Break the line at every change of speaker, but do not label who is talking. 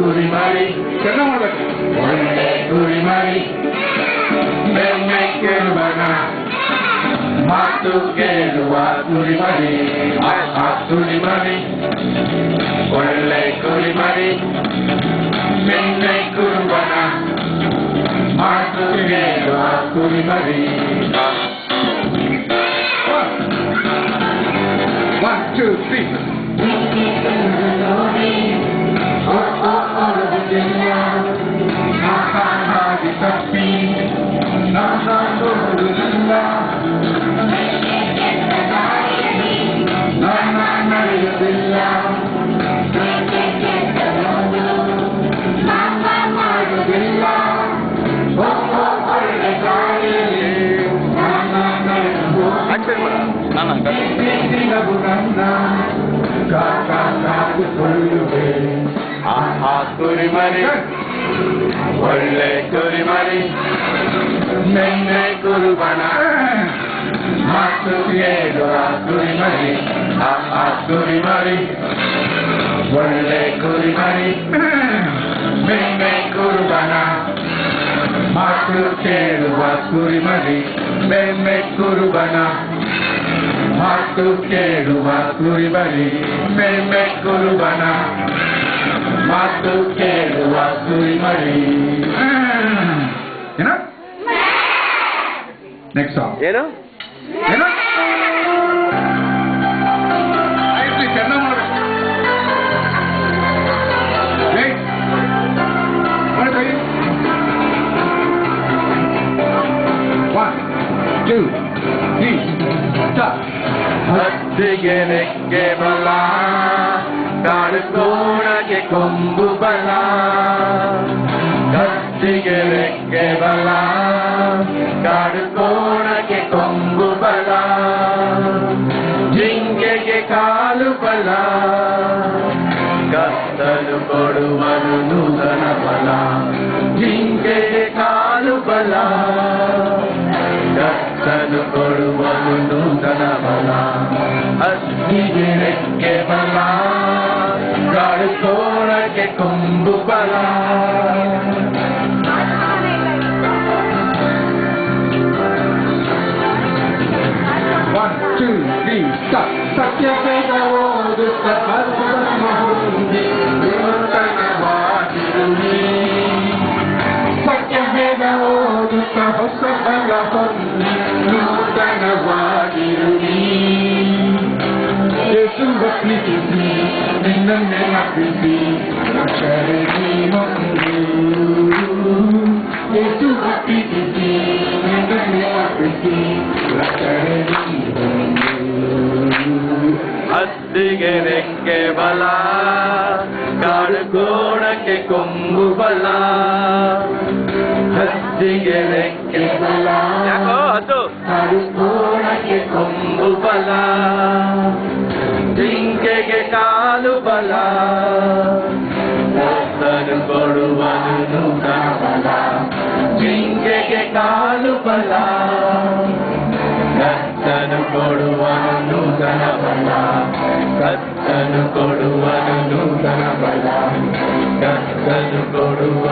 ಕುರಿಮರಿ
ಚೆನ್ನಾಗಿ ಮಾಡ್ಬೇಕು.
ಒಳ್ಳೆ ಕುರಿಮರಿ ಬೆಣ್ಣೆ ಕೇಳುವನ ಮಾತು ಕೇಳುವ ಕುರಿಮರಿ ಕುರಿಮರಿ ಒಳ್ಳೆ ಕುರಿಮರಿ ಬೆಣ್ಣೆ ಕುರುಬನ ಮಾತು ಕೇಳುವ ಕುರಿಮರಿ.
1, 2, 3.
ಕುರಿಮರಿ ಒಳ್ಳೆ ಕುರಿಮರಿ ಬೆಣ್ಣೆ ಕುರುಬನ ಮಾತು ಕೇಳುವ ಕುರಿಮರಿ ಕುರಿಮರಿ ಒಳ್ಳೆ ಕುರಿಮರಿ ಬೆಣ್ಣೆ ಕುರುಬನ ಮಾತು ಕೇಳುವ ಕುರಿಮರಿ ಬೆಣ್ಣೆ ಕುರುಬನ ಮಾತು ಕೇಳುವ ಕುರಿಮರಿ ಬೆಣ್ಣೆ ಕುರುಬನ ಮಾತು ಕೇಳುವ ಕುರಿಮರಿ.
ಏನ ನೆಕ್ಸ್ಟ್ ಸಾಂಗ್
ಏನು
ಏನ ಆಯ್ತು ಚೆನ್ನಾಗಿ ಮಾಡ್ಬೇಕು. ಮಾಡಿ 1, 2, 3 ಸ್ಟಾರ್ಟ್.
ಹತ್ತಿಗೆ ರೆಕ್ಕೆ ಬಲ ಕಾಡು ಕೋಣಗೆ ಕೊಂಬು ಬಲ ಹತ್ತಿಗೆ ರೆಕ್ಕೆ ಬಲ ಕಾಡು ಕೋಣಗೆ ಕೊಂಬು ಬಲ ಜಿಂಕೆಗೆ ಕಾಲು ಬಲ ಕತ್ತಲು ಕೊಡುವನು ನೂತನ ಬಲ ಜಿಂಕೆಗೆ ಕಾಲು ಬಲ ಕತ್ತಲು ಕೊಡುವನು ನೂತನ ಬಲ ಹತ್ತಿಗೆ ರೆಕ್ಕೆ ಬಲ ಕಾಡು ಕೋಣಗೆ ಕೊಂಬು ಬಲ.
ಸತ್ಯವೇದ ಓದುತ್ತ ಹೊಂದಿ ನೂತನವಾಗಿರುವಿ ಸತ್ಯವೇದ ಓದುತ್ತ ಹೊಸ ಬಲ ಹೊಂದಿ ನೂತನವಾಗಿರುವಿ ಯೇಸುವ ಪ್ರೀತಿಸಿ ನಿನ್ನನ್ನೇ ಅಪ್ಪಿಸಿ ಅಕ್ಷರದಿ ಹೊಂದು ಯೇಸುವ ಪ್ರೀತಿಸಿ ನಿನ್ನನ್ನೇ ಅಪ್ಪಿಸಿ ಅಕ್ಷರದಿ ಹೊಂದು.
ಹತ್ತಿಗೆ ರೆಕ್ಕೆ ಬಲ ಕಾಡು ಕೋಣಕ್ಕೆ ಕೊಂಬು ಬಲ ಹತ್ತಿಗೆ ರೆಕ್ಕೆ ಬಲ ಕಾಡು ಕೋಣಕ್ಕೆ ಕೊಂಬು ಬಲ ಜಿಂಕೆಗೆ ಕಾಲು ಬಲ ಕತ್ತಲು ಕೊಡುವನು ನೂತನ ಬಲ ಜಿಂಕೆಗೆ ಕಾಲು ಬಲ ಕತ್ತಲು ಕೊಡುವನು ನೂತನ ಬಲ ಕತ್ತಲು ಕೊಡುವನು ನೂತನ ಬಲ ಕತ್ತಲು ಕೊಡುವ